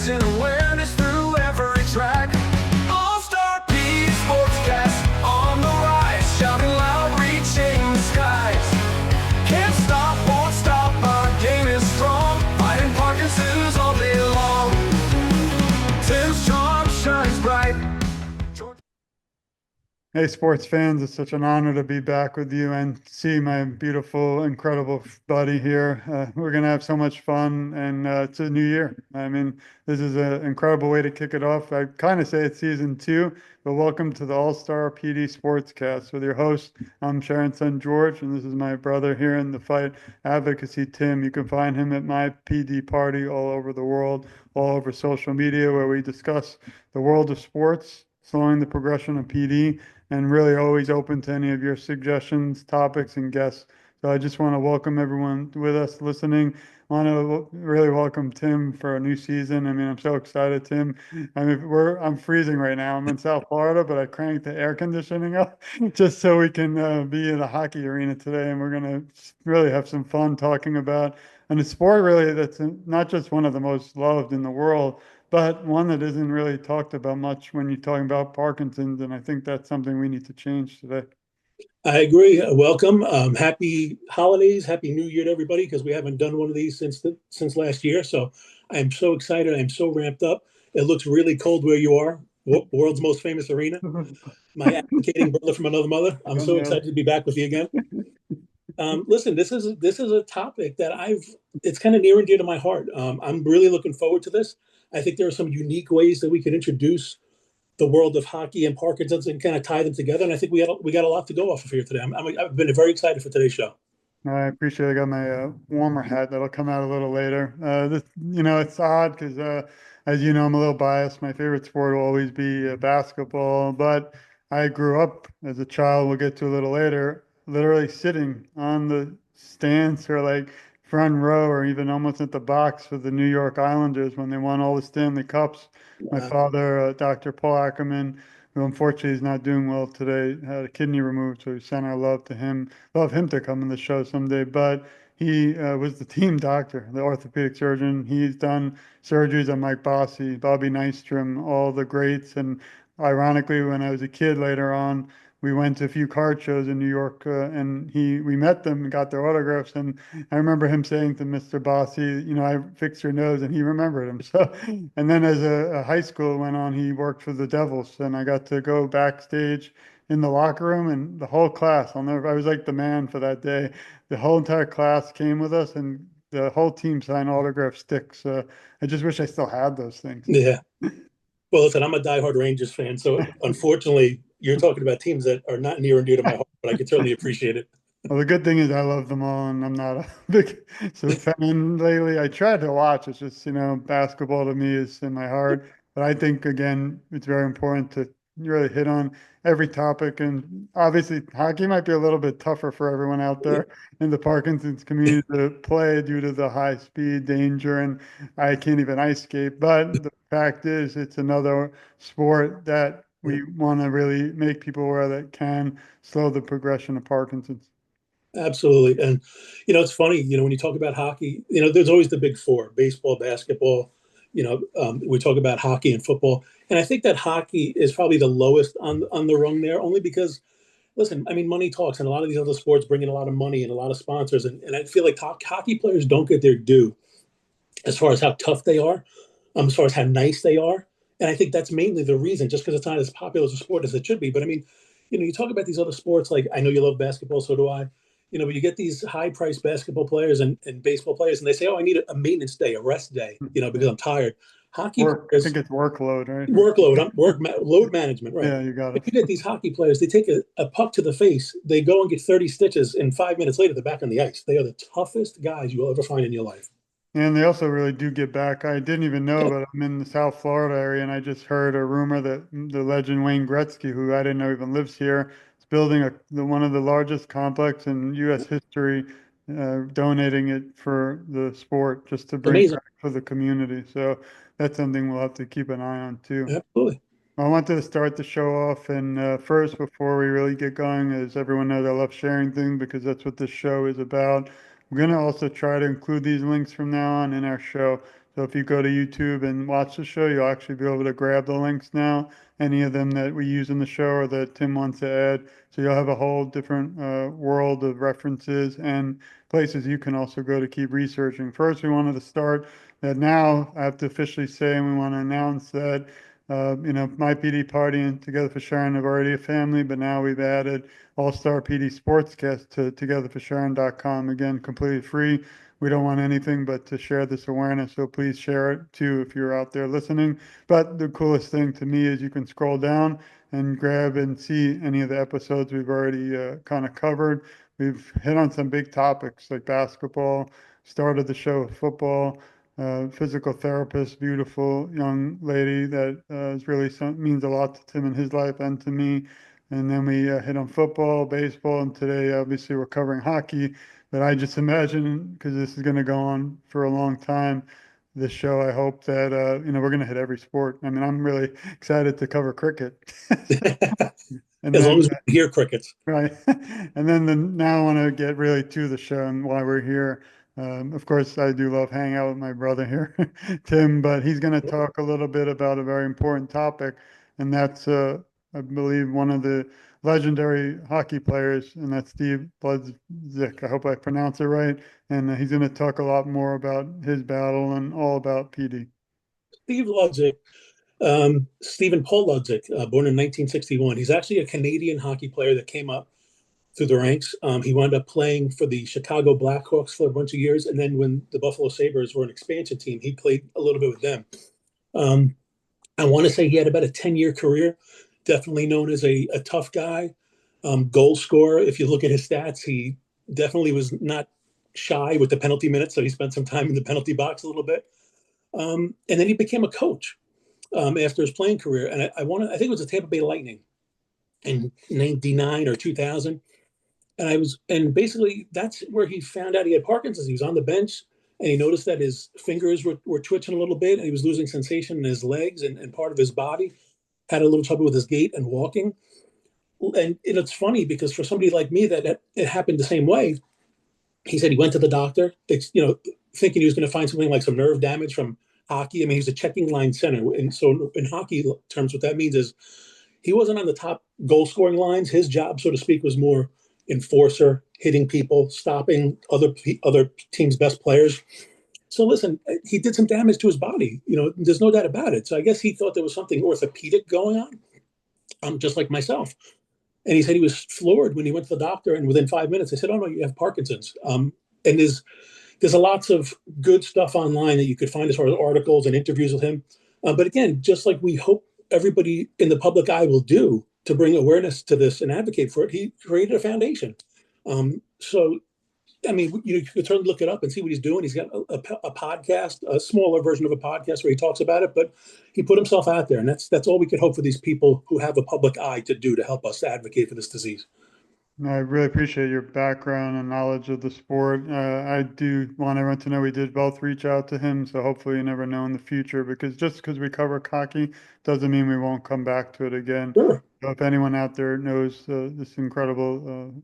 raising awareness through every track. All-Star PD Sportscast on the rise, shouting loud, reaching the skies. Can't stop, won't stop, our game is strong, fighting Parkinson's all day long. Tim's charm shines bright. Hey, sports fans, it's such an honor to be back with you and see my beautiful, incredible buddy here. We're going to have so much fun, and it's a new year. I mean, this is an incredible way to kick it off. I kind of say it's season 2, but welcome to the All-Star PD Sportscast with your host. I'm Sharon's son, George, and this is my brother here in the fight advocacy, Tim. You can find him at my PD party all over the world, all over social media, where we discuss the world of sports, slowing the progression of PD, and really always open to any of your suggestions, topics, and guests. So I just want to welcome everyone with us listening. I want to really welcome Tim for a new season. I mean, I'm so excited, Tim. I mean, I'm freezing right now. I'm in South Florida, but I cranked the air conditioning up just so we can be in a hockey arena today. And we're going to really have some fun talking about and a sport really that's not just one of the most loved in the world, but one that isn't really talked about much when you're talking about Parkinson's. And I think that's something we need to change today. I agree. Welcome. Happy holidays. Happy New Year to everybody, because we haven't done one of these since last year. So I'm so excited. I'm so ramped up. It looks really cold where you are. World's most famous arena. My advocating brother from another mother. I'm so excited to be back with you again. Listen, this is a topic that it's kind of near and dear to my heart. I'm really looking forward to this. I think there are some unique ways that we can introduce the world of hockey and Parkinson's and kind of tie them together. And I think we got a lot to go off of here today. I've been very excited for today's show. I appreciate it. I got my warmer hat that'll come out a little later. It's odd because, as you know, I'm a little biased. My favorite sport will always be basketball, but I grew up as a child, we'll get to a little later, literally sitting on the stands or like front row or even almost at the box for the New York Islanders when they won all the Stanley Cups. My father, Dr. Paul Ackerman, who unfortunately is not doing well today, had a kidney removed, so we sent our love to him. Love him to come on the show someday. But he was the team doctor, the orthopedic surgeon. He's done surgeries on Mike Bossy, Bobby Nystrom, all the greats. And ironically, when I was a kid later on, we went to a few card shows in New York, and we met them and got their autographs. And I remember him saying to Mr. Bossy, I fixed your nose, and he remembered him. So, and then as a high school went on, he worked for the Devils, and I got to go backstage in the locker room, and the whole class, I was like the man for that day. The whole entire class came with us, and the whole team signed autograph sticks. I just wish I still had those things. Yeah. Well, listen, I'm a diehard Rangers fan, so unfortunately, you're talking about teams that are not near and dear to my heart, but I can certainly appreciate it. Well, the good thing is I love them all, and I'm not a big fan lately. I try to watch. It's just, basketball to me is in my heart. But I think, again, it's very important to really hit on every topic. And obviously, hockey might be a little bit tougher for everyone out there in the Parkinson's community to play due to the high speed, danger, and I can't even ice skate. But the fact is, it's another sport that we want to really make people aware that can slow the progression of Parkinson's. Absolutely. And, it's funny, when you talk about hockey, there's always the big four: baseball, basketball, we talk about hockey and football. And I think that hockey is probably the lowest on the rung there, only because, listen, I mean, money talks, and a lot of these other sports bring in a lot of money and a lot of sponsors. And I feel like hockey players don't get their due as far as how tough they are, as far as how nice they are. And I think that's mainly the reason, just because it's not as popular as a sport as it should be. But I mean, you talk about these other sports, like I know you love basketball, so do I. But you get these high-priced basketball players and baseball players, and they say, "Oh, I need a maintenance day, a rest day, because I'm tired." Hockey I players, think it's workload, right? Load management, right? Yeah, you got it. If you get these hockey players, they take a puck to the face, they go and get 30 stitches, and 5 minutes later, they're back on the ice. They are the toughest guys you will ever find in your life. And they also really do get back. I didn't even know, but I'm in the South Florida area, and I just heard a rumor that the legend Wayne Gretzky, who I didn't know even lives here, is building one of the largest complex in U.S. history, donating it for the sport, just to bring Amazing. back for the community. So that's something we'll have to keep an eye on too. Absolutely. I wanted to start the show off, and before we really get going, as everyone knows, I love sharing things because that's what this show is about. We're going to also try to include these links from now on in our show. So if you go to YouTube and watch the show, you'll actually be able to grab the links now, any of them that we use in the show or that Tim wants to add. So you'll have a whole different world of references and places you can also go to keep researching. First, we wanted to start that now I have to officially say, and we want to announce that, my PD party and Together for Sharon have already a family, but now we've added All-Star PD Sportscast to togetherforsharon.com. Again, completely free. We don't want anything but to share this awareness, so please share it too if you're out there listening. But the coolest thing to me is you can scroll down and grab and see any of the episodes we've already kind of covered. We've hit on some big topics like basketball, started the show with football, physical therapist, beautiful young lady that is really means a lot to Tim in his life and to me. And then we hit on football, baseball, and today obviously we're covering hockey. But I just imagine, because this is going to go on for a long time, this show, I hope that we're going to hit every sport. I mean, I'm really excited to cover cricket. And As then long as we hear crickets. right. And then now I want to get really to the show and why we're here. Of course, I do love hanging out with my brother here, Tim, but he's going to talk a little bit about a very important topic, and that's, I believe, one of the legendary hockey players, and that's Steve Bludzik. I hope I pronounce it right. And he's going to talk a lot more about his battle and all about PD. Steve Ludzik, Stephen Paul Ludzik, born in 1961. He's actually a Canadian hockey player that came up through the ranks. He wound up playing for the Chicago Blackhawks for a bunch of years. And then when the Buffalo Sabres were an expansion team, he played a little bit with them. I want to say he had about a 10-year career, definitely known as a tough guy, goal scorer. If you look at his stats, he definitely was not shy with the penalty minutes. So he spent some time in the penalty box a little bit. And then he became a coach after his playing career. And I think it was the Tampa Bay Lightning in 99 or 2000. And basically that's where he found out he had Parkinson's. He was on the bench and he noticed that his fingers were twitching a little bit and he was losing sensation in his legs and part of his body, had a little trouble with his gait and walking. And it's funny because for somebody like me that it happened the same way. He said he went to the doctor, thinking he was going to find something like some nerve damage from hockey. I mean, he's a checking line center. And so in hockey terms, what that means is he wasn't on the top goal scoring lines. His job, so to speak, was more enforcer, hitting people, stopping other teams' best players. So listen, he did some damage to his body. There's no doubt about it. So I guess he thought there was something orthopedic going on, just like myself. And he said he was floored when he went to the doctor. And within 5 minutes, I said, "Oh no, you have Parkinson's." And there's lots of good stuff online that you could find as far as articles and interviews with him. But again, just like we hope everybody in the public eye will do to bring awareness to this and advocate for it, he created a foundation. So, I mean, you could certainly look it up and see what he's doing. He's got a podcast, a smaller version of a podcast where he talks about it, but he put himself out there. And that's all we could hope for these people who have a public eye to do to help us advocate for this disease. I really appreciate your background and knowledge of the sport. I do want everyone to know we did both reach out to him, so hopefully you never know in the future, because just because we cover hockey doesn't mean we won't come back to it again. Sure. So if anyone out there knows this incredible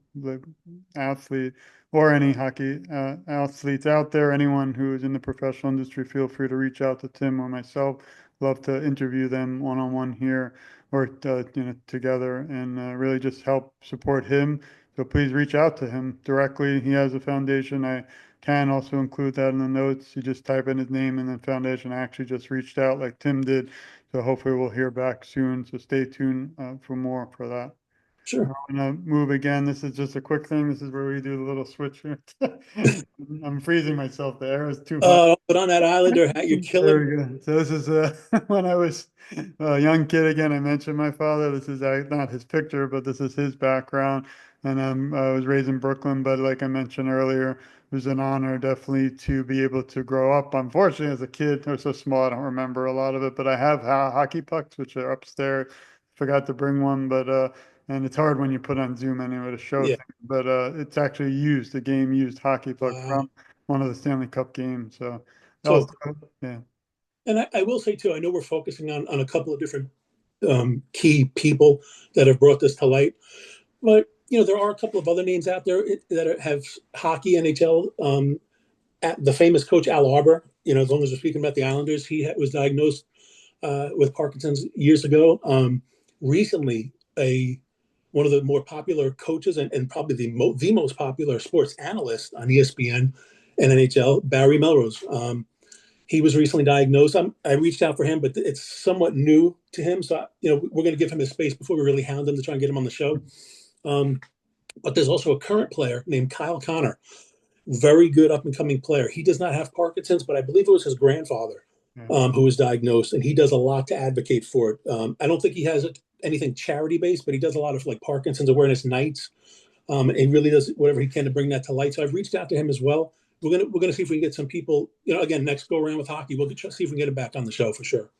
athlete or any hockey athletes out there, anyone who is in the professional industry, feel free to reach out to Tim or myself. Love to interview them one-on-one here or together and really just help support him. So please reach out to him directly. He has a foundation. I can also include that in the notes. You just type in his name and then foundation. I actually just reached out like Tim did. So hopefully we'll hear back soon. So stay tuned for more for that. Sure. I'm gonna move again. This is just a quick thing. This is where we do the little switch here. I'm freezing myself. The air is too hot. Put on that Islander hat. You're There killing. we go. So this is when I was a young kid again. I mentioned my father. This is not his picture, but this is his background. And I was raised in Brooklyn, but like I mentioned earlier, it was an honor definitely to be able to grow up. Unfortunately, as a kid, I was so small, I don't remember a lot of it, but I have hockey pucks, which are upstairs. Forgot to bring one, but and it's hard when you put on Zoom anyway to show Yeah. things, but it's actually a game used hockey puck from one of the Stanley Cup games. So, So, yeah. and I will say too, I know we're focusing on a couple of different key people that have brought this to light, but there are a couple of other names out there that have hockey NHL. The famous coach Al Arbor, as long as we're speaking about the Islanders, he was diagnosed with Parkinson's years ago. Recently, one of the more popular coaches and probably the most popular sports analyst on ESPN and NHL, Barry Melrose. He was recently diagnosed. I reached out for him, but it's somewhat new to him. So, we're going to give him his space before we really hound him to try and get him on the show. But there's also a current player named Kyle Connor, very good up and coming player. He does not have Parkinson's, but I believe it was his grandfather who was diagnosed, and he does a lot to advocate for it. I don't think he has anything charity based, but he does a lot of like Parkinson's awareness nights, and he really does whatever he can to bring that to light. So I've reached out to him as well. We're gonna see if we can get some people. Again, next go around with hockey, we'll see if we can get him back on the show for sure.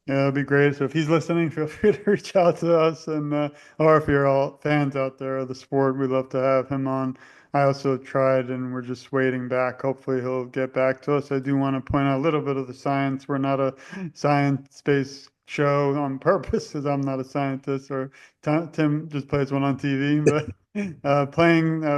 Yeah, that'd be great. So if he's listening, feel free to reach out to us, and or if you're all fans out there of the sport, we'd love to have him on. I also tried, and we're just waiting back. Hopefully, he'll get back to us. I do want to point out a little bit of the science. We're not a science-based show on purpose, because I'm not a scientist, or Tim just plays one on TV. But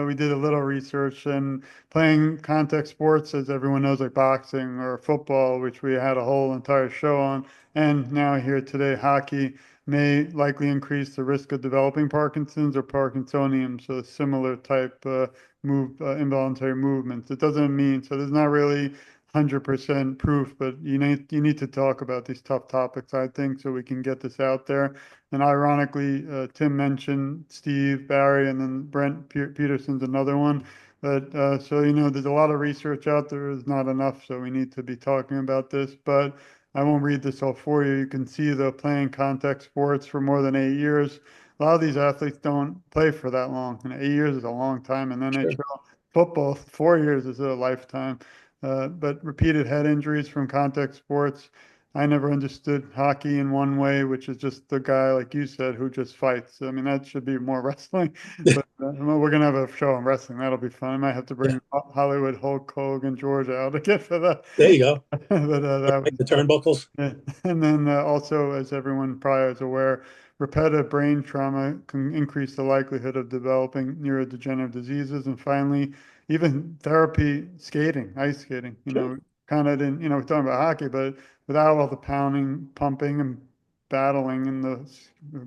we did a little research, and playing contact sports, as everyone knows, like boxing or football, which we had a whole entire show on, and now here today, hockey may likely increase the risk of developing Parkinson's or Parkinsonian, so similar type involuntary movements. It doesn't mean, so there's not really 100% proof, but you need to talk about these tough topics, I think, so we can get this out there. And ironically, Tim mentioned Steve, Barry, and then Brent Peterson's another one. But so, there's a lot of research out there. Is not enough, so we need to be talking about this. But I won't read this all for you. You can see the playing contact sports for more than 8 years. A lot of these athletes don't play for that long, and 8 years is a long time. And NHL football, 4 years is a lifetime. But repeated head injuries from contact sports. I never understood hockey in one way, which is just the guy, like you said, who just fights. I mean, that should be more wrestling. But we're going to have a show on wrestling. That'll be fun. I might have to bring Hollywood Hulk Hogan George out again for that. There you go. But that was the turnbuckles. And then also, as everyone probably is aware, repetitive brain trauma can increase the likelihood of developing neurodegenerative diseases. And finally, even therapy, skating, ice skating, kind of didn't, we're talking about hockey, but without all the pounding, pumping, and battling in the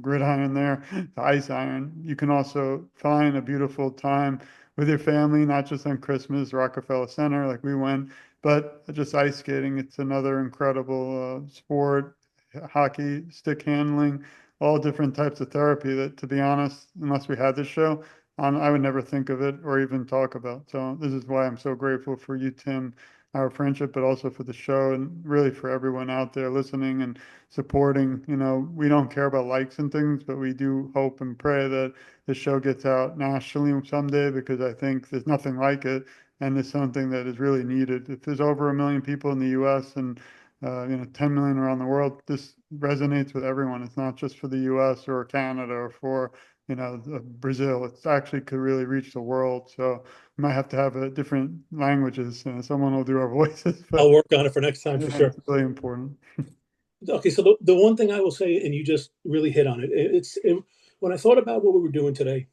gridiron there, the ice iron, you can also find a beautiful time with your family, not just on Christmas, Rockefeller Center, like we went, but just ice skating. It's another incredible sport, hockey, stick handling, all different types of therapy that, to be honest, unless we had this show, I would never think of it or even talk about. So this is why I'm so grateful for you, Tim, our friendship, but also for the show, and really for everyone out there listening and supporting. We don't care about likes and things, but we do hope and pray that the show gets out nationally someday, because I think there's nothing like it, and it's something that is really needed. If there's over 1 million people in the U.S. and 10 million around the world, this resonates with everyone. It's not just for the U.S. or Canada or for Brazil. It actually could really reach the world. So we might have to have different languages. Someone will do our voices. But I'll work on it for next time for sure. It's really important. Okay, so the one thing I will say, and you just really hit on it, when I thought about what we were doing today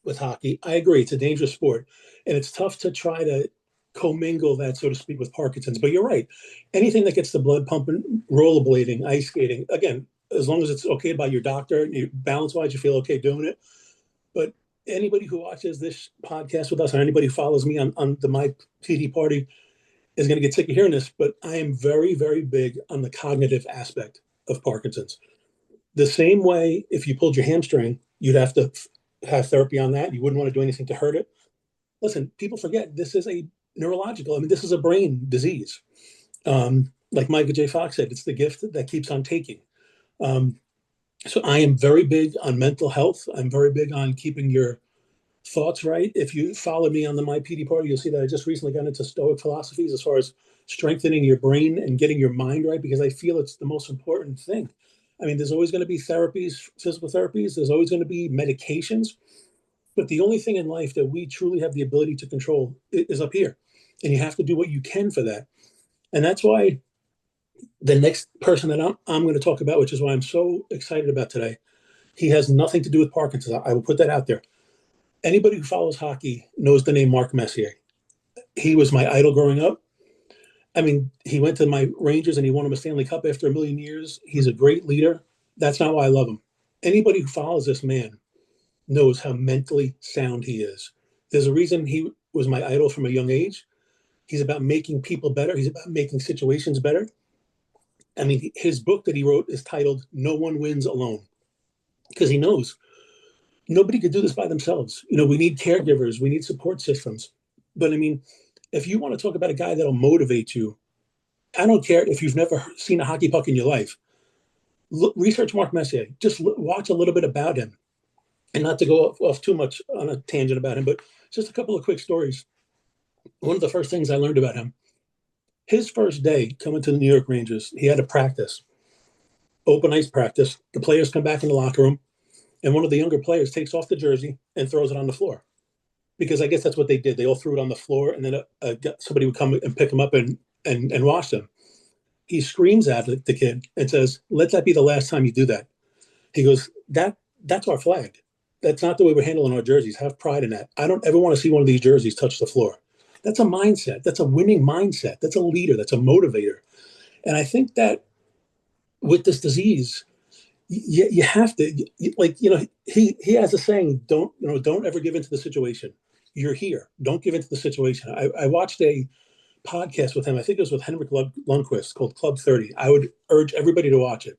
with hockey, I agree, it's a dangerous sport, and it's tough to try to commingle that, so to speak, with Parkinson's. But you're right. Anything that gets the blood pumping, rollerblading, ice skating, again, as long as it's okay by your doctor, balance-wise, you feel okay doing it. But anybody who watches this podcast with us, or anybody who follows me on the My PD Party, is going to get sick of hearing this, but I am very, very big on the cognitive aspect of Parkinson's. The same way, if you pulled your hamstring, you'd have to have therapy on that. You wouldn't want to do anything to hurt it. Listen, people forget this is a neurological, this is a brain disease. Like Michael J. Fox said, it's the gift that keeps on taking. So I am very big on mental health. I'm very big on keeping your thoughts right. If you follow me on the My PD Party, you'll see that I just recently got into Stoic philosophies as far as strengthening your brain and getting your mind right, because I feel it's the most important thing. There's always going to be therapies, physical therapies. There's always going to be medications. But the only thing in life that we truly have the ability to control is up here. And you have to do what you can for that. And that's why the next person that I'm going to talk about, which is why I'm so excited about today, he has nothing to do with Parkinson's. I will put that out there. Anybody who follows hockey knows the name Mark Messier. He was my idol growing up. I mean, he went to my Rangers and he won him a Stanley Cup after a million years. He's a great leader. That's not why I love him. Anybody who follows this man knows how mentally sound he is. There's a reason he was my idol from a young age. He's about making people better. He's about making situations better. I mean, his book that he wrote is titled No One Wins Alone, because he knows nobody could do this by themselves. You know, we need caregivers, we need support systems. But I mean, if you want to talk about a guy that'll motivate you, I don't care if you've never seen a hockey puck in your life. Research Mark Messier. Just watch a little bit about him, and not to go off too much on a tangent about him, but just a couple of quick stories. One of the first things I learned about him, his first day coming to the New York Rangers, he had a practice, open ice practice. The players come back in the locker room, and one of the younger players takes off the jersey and throws it on the floor, because I guess that's what they did. They all threw it on the floor, and then somebody would come and pick him up and wash them. He screams at the kid and says, "Let that be the last time you do that." He goes, that's our flag. That's not the way we're handling our jerseys. Have pride in that. I don't ever want to see one of these jerseys touch the floor. That's a mindset. That's a winning mindset. That's a leader. That's a motivator. And I think that with this disease, you have to, like, you know, he has a saying, don't ever give into the situation. You're here. Don't give into the situation. I watched a podcast with him. I think it was with Henrik Lundqvist, called Club 30. I would urge everybody to watch it.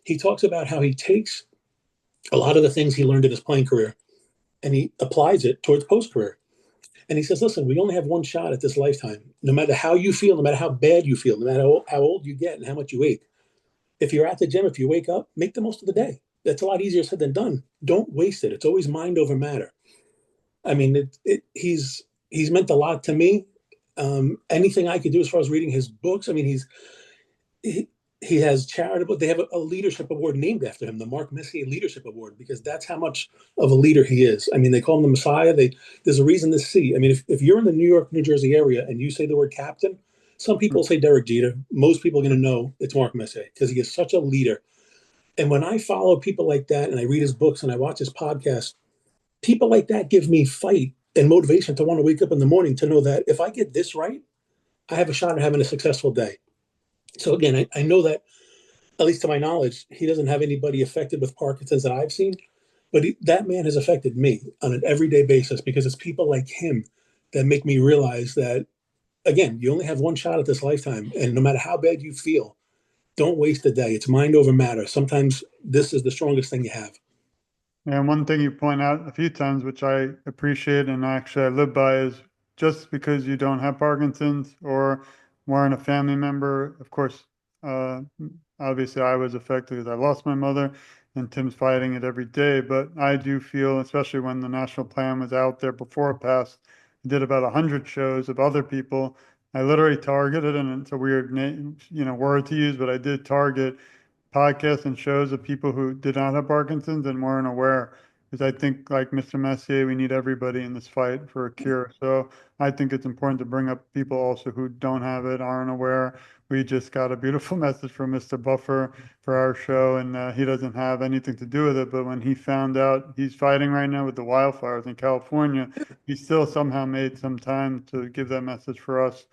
He talks about how he takes a lot of the things he learned in his playing career and he applies it towards post-career. And he says, listen, we only have one shot at this lifetime. No matter how you feel, no matter how bad you feel, no matter how old you get and how much you ache. If you're at the gym, if you wake up, make the most of the day. That's a lot easier said than done. Don't waste it. It's always mind over matter. I mean, he's meant a lot to me. Anything I could do as far as reading his books. I mean, he has charitable. They have a leadership award named after him, the Mark Messier Leadership Award, because that's how much of a leader he is. I mean, they call him the Messiah. There's a reason to see. I mean, if you're in the New York, New Jersey area and you say the word captain, some people say Derek Jeter. Most people are going to know it's Mark Messier because he is such a leader. And when I follow people like that and I read his books and I watch his podcast, people like that give me fight and motivation to want to wake up in the morning to know that if I get this right, I have a shot at having a successful day. So again, I know that, at least to my knowledge, he doesn't have anybody affected with Parkinson's that I've seen, but that man has affected me on an everyday basis because it's people like him that make me realize that, again, you only have one shot at this lifetime. And no matter how bad you feel, don't waste a day. It's mind over matter. Sometimes this is the strongest thing you have. And one thing you point out a few times, which I appreciate and actually I live by, is just because you don't have Parkinson's or weren't a family member, of course, obviously I was affected because I lost my mother and Tim's fighting it every day. But I do feel, especially when the national plan was out there before it passed, I did about 100 shows of other people. I literally targeted, and it's a weird name, word to use, but I did target podcasts and shows of people who did not have Parkinson's and weren't aware. Because I think, like Mr. Messier, we need everybody in this fight for a cure. So I think it's important to bring up people also who don't have it, aren't aware. We just got a beautiful message from Mr. Buffer for our show, and he doesn't have anything to do with it. But when he found out he's fighting right now with the wildfires in California, he still somehow made some time to give that message for us.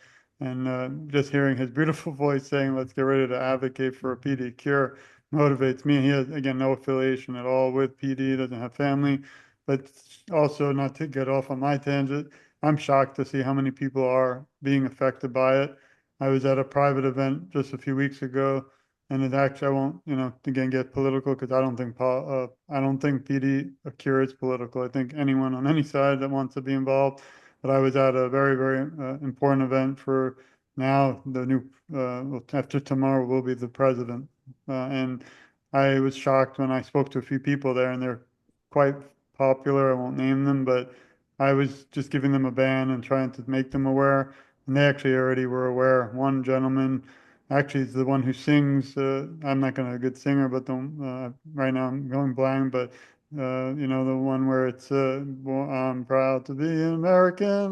And just hearing his beautiful voice saying, let's get ready to advocate for a PD cure motivates me. He has, again, no affiliation at all with PD, doesn't have family, but also, not to get off on my tangent, I'm shocked to see how many people are being affected by it. I was at a private event just a few weeks ago, and it actually, I won't, again, get political because I don't think PD a cure is political. I think anyone on any side that wants to be involved. But I was at a very, very important event for now the new, after tomorrow will be the president. And I was shocked when I spoke to a few people there, and they're quite popular. I won't name them, but I was just giving them a ban and trying to make them aware. And they actually already were aware. One gentleman actually is the one who sings. I'm not going to a good singer, but right now I'm going blind, but the one where it's I'm proud to be an American.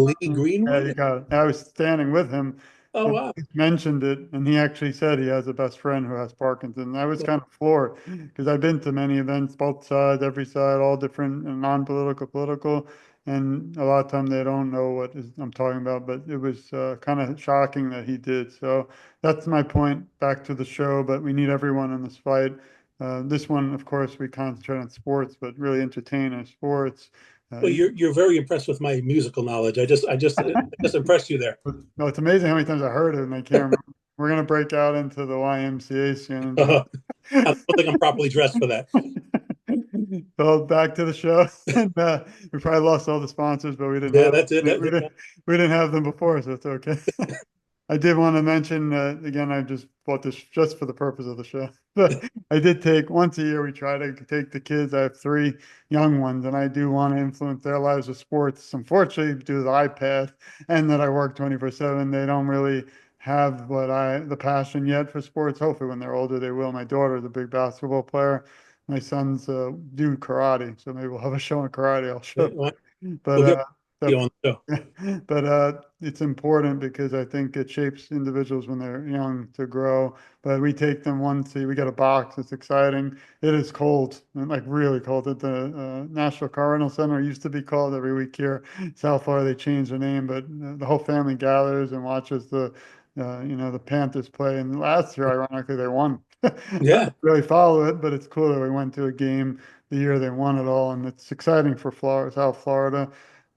Lee Yeah, Greenwood. you got it. I was standing with him, Oh, wow. mentioned it, and he actually said he has a best friend who has Parkinson's. I was kind of floored because I've been to many events, both sides, every side, all different and non-political, political, and a lot of time they don't know what I'm talking about. But it was kind of shocking that he did. So that's my point. Back to the show, but we need everyone in this fight. This one, of course, we concentrate on sports, but really entertain our sports. Well, you're very impressed with my musical knowledge. I just impressed you there. No, it's amazing how many times I heard it and I can't remember. We're gonna break out into the YMCA soon and do I don't think I'm properly dressed for that. So back to the show. And, we probably lost all the sponsors, but we didn't Yeah, have that's it. we didn't have them before, so it's okay. I did want to mention again, I just bought this just for the purpose of the show. But I did take once a year, we try to take the kids. I have three young ones, and I do want to influence their lives with sports. Unfortunately, due to the iPad and that I work 24/7, they don't really have the passion yet for sports. Hopefully, when they're older, they will. My daughter is a big basketball player. My sons do karate, so maybe we'll have a show on karate. I'll show. We'll But get you on the show. but it's important because I think it shapes individuals when they're young to grow. But we take them once, we got a box. It's exciting. It is cold, like really cold at the National Car Center. It used to be called every week here. South Florida, they changed the name, but the whole family gathers and watches the Panthers play. And last year, ironically, they won. I Yeah. don't really follow it, but it's cool that we went to a game the year they won it all, and it's exciting for Florida, South Florida.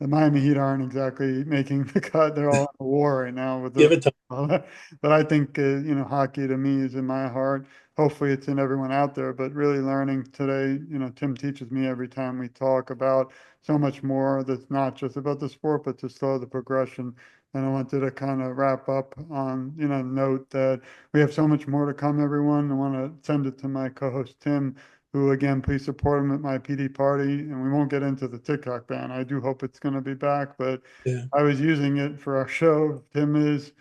The Miami Heat aren't exactly making the cut. They're all in a war right now with Give the. it time. But I think hockey to me is in my heart. Hopefully, it's in everyone out there. But really learning today, Tim teaches me every time we talk about so much more that's not just about the sport, but to slow the progression. And I wanted to kind of wrap up on, note that we have so much more to come, everyone. I want to send it to my co-host, Tim, who again, please support him at my PD party. And we won't get into the TikTok ban. I do hope it's going to be back, but Yeah. I was using it for our show. Tim is.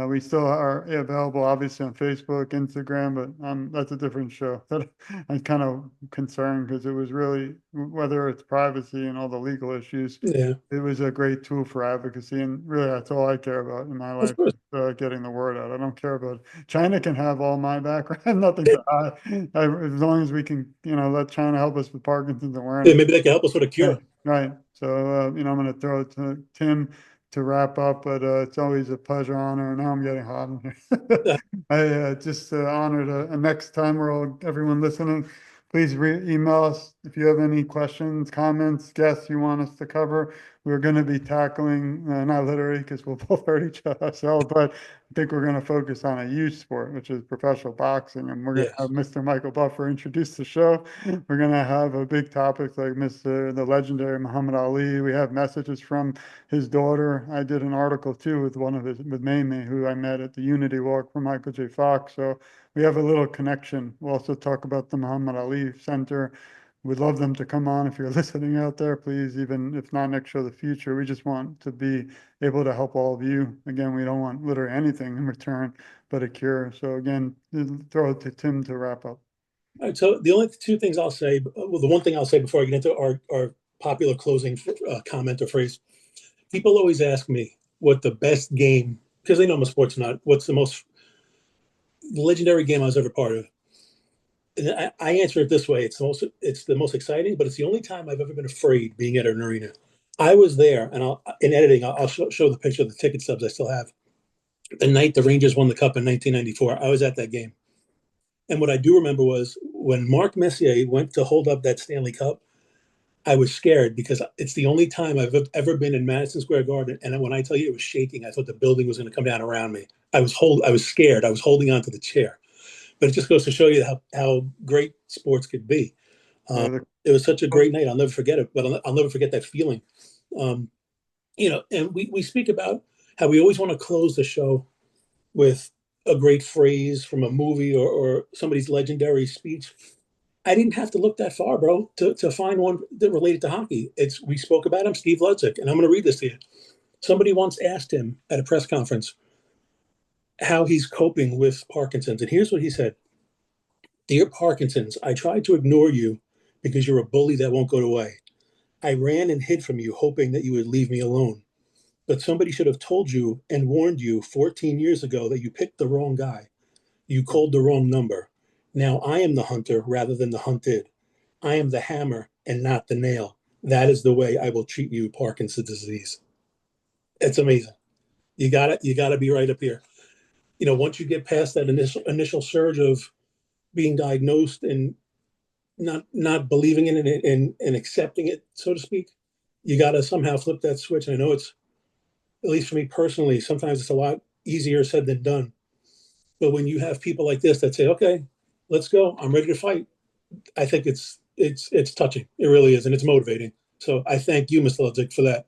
We still are available, obviously, on Facebook, Instagram, but that's a different show. That I'm kind of concerned because it was really, whether it's privacy and all the legal issues, Yeah. it was a great tool for advocacy. And really, that's all I care about in my life, Of course. getting the word out. I don't care about China can have all my background, nothing to hide. As long as we can, let China help us with Parkinson's awareness. Yeah, maybe they can help us with a cure. Right. So, I'm going to throw it to Tim to wrap up, but it's always a pleasure, honor. Now I'm getting hot in here. I just honored. Next time, everyone listening, please email us if you have any questions, comments, guests you want us to cover. We're going to be tackling, not literally because we'll both hurt each other ourselves, but I think we're going to focus on a youth sport, which is professional boxing. And we're going to have Mr. Michael Buffer introduce the show. We're going to have a big topic like the legendary Muhammad Ali. We have messages from his daughter. I did an article too with with Mamie, who I met at the Unity Walk for Michael J. Fox. So we have a little connection. We'll also talk about the Muhammad Ali Center. We'd love them to come on if you're listening out there, please, even if not next show, the future. We just want to be able to help all of you. Again, we don't want literally anything in return but a cure. So again, throw it to Tim to wrap up. All right. So the only two things I'll say, well, the one thing I'll say before I get into our popular closing comment or phrase, people always ask me what the best game, because they know I'm a sports nut, what's the most legendary game I was ever part of. And I answer it this way: it's the most exciting, but it's the only time I've ever been afraid being at an arena. I was there, and in editing, I'll show the picture of the ticket stubs I still have. The night the Rangers won the cup in 1994, I was at that game, and what I do remember was when Mark Messier went to hold up that Stanley Cup. I was scared because it's the only time I've ever been in Madison Square Garden, and when I tell you it was shaking, I thought the building was going to come down around me. I was scared. I was holding onto the chair. But it just goes to show you how great sports could be. It was such a great night. I'll never forget it, but I'll never forget that feeling. And we speak about how we always want to close the show with a great phrase from a movie or somebody's legendary speech. I didn't have to look that far, bro, to find one that related to hockey. We spoke about him, Steve Ludzik, and I'm going to read this to you. Somebody once asked him at a press conference how he's coping with Parkinson's. And here's what he said: "Dear Parkinson's, I tried to ignore you because you're a bully that won't go away. I ran and hid from you, hoping that you would leave me alone. but somebody should have told you and warned you 14 years ago that you picked the wrong guy. You called the wrong number. Now I am the hunter rather than the hunted. I am the hammer and not the nail. That is the way I will treat you, Parkinson's disease. It's amazing. You gotta be right up here. Once you get past that initial surge of being diagnosed and not believing in it and accepting it, so to speak, you gotta somehow flip that switch. And I know it's, at least for me personally, sometimes it's a lot easier said than done. But when you have people like this that say, "Okay, let's go. I'm ready to fight," I think it's touching. It really is, and it's motivating. So I thank you, Mr. Ludzik, for that.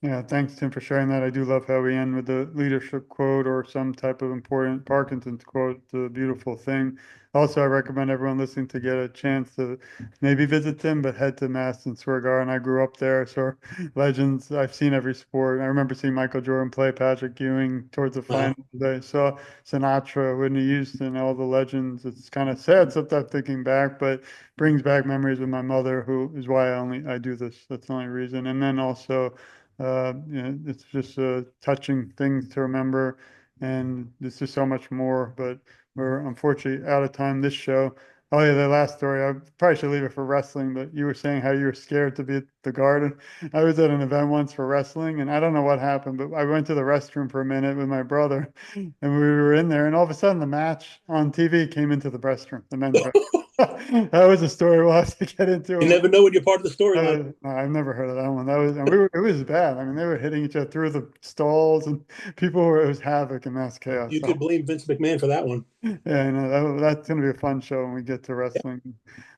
Yeah, thanks, Tim, for sharing that. I do love how we end with the leadership quote or some type of important Parkinson's quote. It's a beautiful thing. Also, I recommend everyone listening to get a chance to maybe visit Tim, but head to Madison Square Garden. I grew up there, so legends. I've seen every sport. I remember seeing Michael Jordan play, Patrick Ewing towards the Wow. final. I saw Sinatra, Whitney Houston, all the legends. It's kind of sad sometimes thinking back, but brings back memories with my mother, who is why I do this. That's the only reason. And then also, it's just a touching things to remember, and there's just so much more, but we're unfortunately out of time this show. Oh yeah, the last story, I probably should leave it for wrestling, but you were saying how you were scared to be at the Garden. I was at an event once for wrestling, and I don't know what happened, but I went to the restroom for a minute with my brother, and we were in there, and all of a sudden the match on TV came into the restroom, the men's restroom. That was a story we'll have to get into. You never know when you're part of the storyline. I've never heard of that one. And it was bad. I mean, they were hitting each other through the stalls, and it was havoc and mass chaos. You So, could blame Vince McMahon for that one. yeah, I know that's going to be a fun show when we get to wrestling.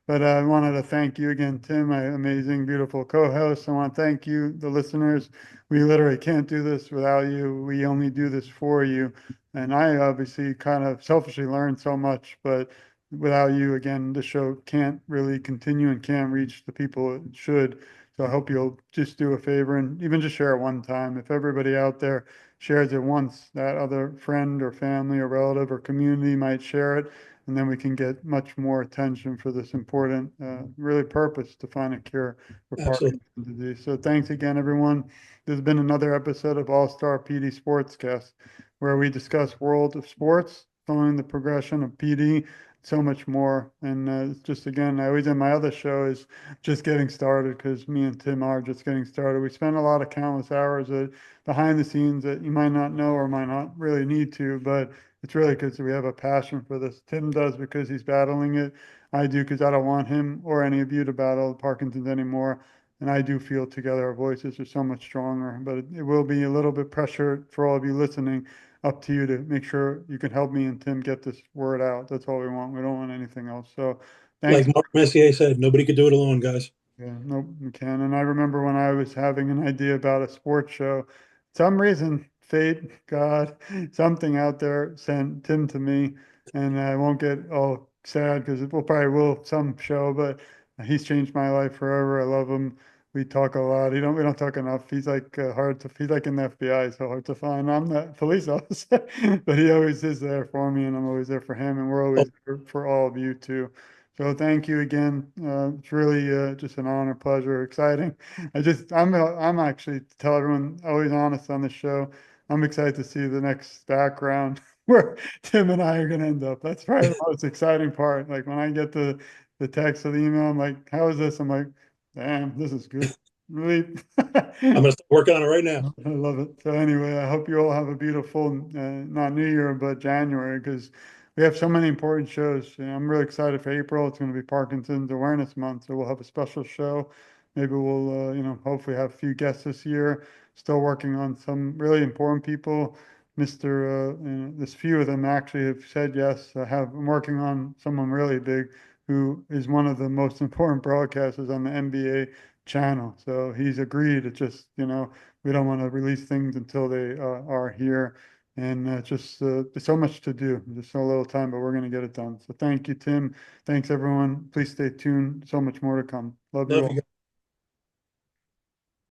But I wanted to thank you again, Tim, my amazing, beautiful co-host. I want to thank you, the listeners. We literally can't do this without you. We only do this for you. And I obviously kind of selfishly learned so much, but without you, again, the show can't really continue and can't reach the people it should. So I hope you'll just do a favor and even just share it one time. If everybody out there shares it once, that other friend or family or relative or community might share it, and then we can get much more attention for this important, really purpose to find a cure for Absolutely. Parkinson's disease. So thanks again, everyone. This has been another episode of All Star PD Sportscast, where we discuss world of sports, following the progression of PD, so much more. And just again, I always end my other show is just getting started, because me and Tim are just getting started. We spend a lot of countless hours behind the scenes that you might not know or might not really need to, but it's really because we have a passion for this. Tim does because he's battling it. I do because I don't want him or any of you to battle Parkinson's anymore. And I do feel together our voices are so much stronger, but it will be a little bit pressure for all of you listening, up to you to make sure you can help me and Tim get this word out. That's all we want. We don't want anything else. So thanks. Like Mark Messier said, nobody could do it alone, guys. Yeah, nope, we can. And I remember when I was having an idea about a sports show, some reason, fate, God, something out there sent Tim to me, and I won't get all sad because it will probably will some show, but he's changed my life forever. I love him. We talk a lot. We don't talk enough. He's like he's like in the FBI, so hard to find. I'm the police officer, but he always is there for me, and I'm always there for him, and we're Oh, always there for all of you too. So thank you again. It's really just an honor, pleasure, exciting. I'm actually, to tell everyone, always honest on the show. I'm excited to see the next background where Tim and I are going to end up. That's probably the most exciting part. Like when I get the text or the email, I'm like, how is this? I'm like, damn, this is good. Really. I'm gonna start working on it right now. I love it. So anyway, I hope you all have a beautiful, not New Year, but January, because we have so many important shows. I'm really excited for April. It's going to be Parkinson's Awareness Month, so we'll have a special show. Maybe we'll, hopefully have a few guests this year. Still working on some really important people. There's few of them actually have said yes. I'm working on someone really big who is one of the most important broadcasters on the NBA channel. So he's agreed. It's just, we don't want to release things until they are here. And just there's so much to do. There's so little time, but we're going to get it done. So thank you, Tim. Thanks, everyone. Please stay tuned. So much more to come. Love you Love all. you guys.